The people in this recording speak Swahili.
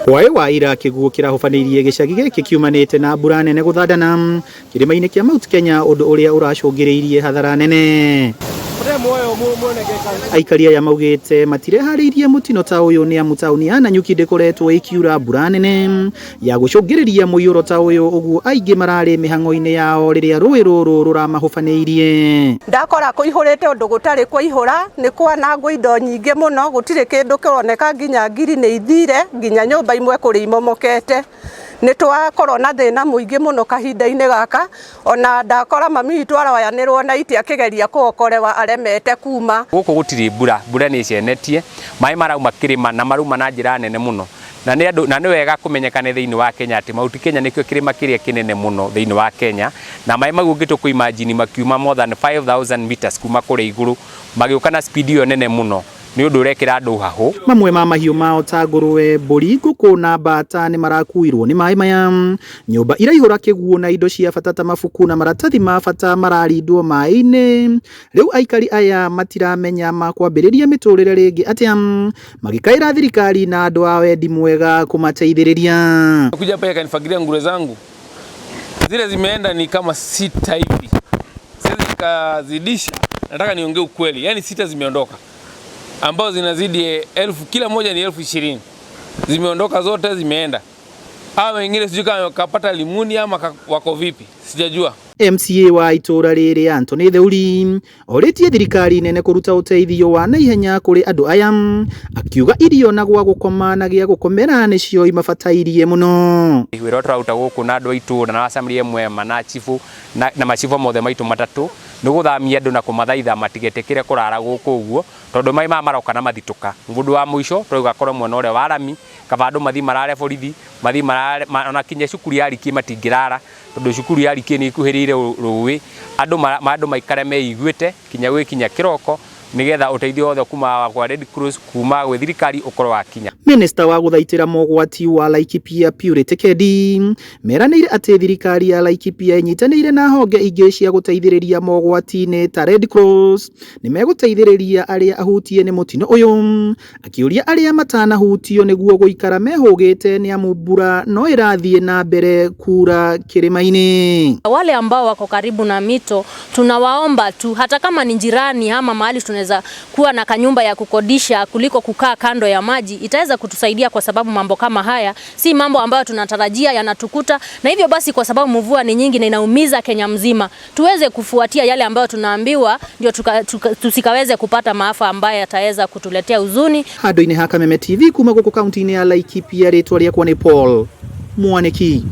Wae wa ira kiguo kirahofanirie gicagi giki kiumanite na mbura nene guthandana kirima-ini kia Mount Kenya undu uria uracungiriirie hathara nene. Aikari aya maugite matirehariirie mutino ta uyu ni amu tauni ya Nanyuki ndikoretwo ikiura mbura nene ya gucungiriria muiyuro ta uyu uguo aingi marari mihango-ini yao riria rui ruru ruramahofaniirie. Ndakora kuihurite undu gutari kuihura ni kwanangwo indo nyingi muno gutire kindu kironeka nginya ngiri ni ithire nginya nyumba imwe kuri imomokete. Ni twakorwo na thina muingi muno kahinda-ini gaka ona ndakora mami witu aroyanirwo na iti akigeria kuokorewa aremete kuma guku gutiri mbura ni cenetie mai marauma kirima na maruma na njira nene muno na ni wega kumenyekane thiini wa Kenya ati Mount Kenya nikio kirima kiria kinene muno thiini wa Kenya na mai magugito ku imagine makiuma more than 5000 meters kuma kuri iguru magiuka na speed yo nene muno ni undu urekira andu hahu. Mamwe ma mahiu mao ta ngurwe, mburi, nguku na mbata ni marakuirwo ni mai maya. Nyumba iraihura kiguo na indo cia bata ta mabuku na maratathi ma bata mararindwo mai-ini. Riu aikari aya matiramenya makwambiriria miturire ringi atia magikaira thirikari na andu a wendi mwega kumateithiriria. Kuja hapa yakanifagiria ngurwe zangu zile zimeenda ni kama 6 hivi. Siwezi kazidisha, nataka niongee ukweli. Yani 6 zimeondoka ambao zinazidi 1000, kila moja ni 20,000. Zimeondoka zote, zimeenda. Hawa wengine sijui kama kapata limuni ama wako vipi, sijajua. MCA wa itura riri Anthony Theuri oritie thirikari nene kuruta uteithio wa naihenya kuri andu aya akiuga irio na gwa gukoma na gia gukomera nicio imabatairie muno. Wira turauta guku na andu aitu na assembly mwema na chifu na machifu mothe maitu matatu ni guthamia andu na kumathaitha matigetekire kurara guku uguo tondu mai maroka na mathituka. Ngundu wa muico tuiga korwo mwena ure wa Arami kaba andu mathi marare borithi mathi marare ona kinya cukuru ya Riki matingirara tondu cukuru ya Riki ni ikuhirire ruwi andu maikare meiguite kinya gwi kinya kiroko nigetha uteithio wothe kuma kwa Red Cross kuma gwi thirikari ukorwo wakinya. Minister wa guthaitira mogwati wa Laikipia Purity Kendi meranire ati thirikari ya Laikipia inyitanire na honge ingi cia guteithiriria mogwati-ini ta Red Cross ni meguteithiriria aria ahutie ni mutino uyu akiuria aria matanahutio niguo guikara mehugite ni amu mbura no irathie na mbere kura kirima-ini. Wale ambao wako karibu na mito tunawaomba tu hata kama ni jirani ama mahali tunaweza kuwa na kanyumba ya kukodisha kuliko kukaa kando ya maji, itaweza kutusaidia kwa sababu mambo kama haya si mambo ambayo tunatarajia yanatukuta, na hivyo basi kwa sababu mvua ni nyingi na inaumiza Kenya mzima tuweze kufuatia yale ambayo tunaambiwa ndio tusikaweze kupata maafa ambayo yataweza kutuletea huzuni. Hado ine haka Meme TV kuma guku kaunti-ini ya Laikipia, ritwa riakwa ni Paul Mwaniki.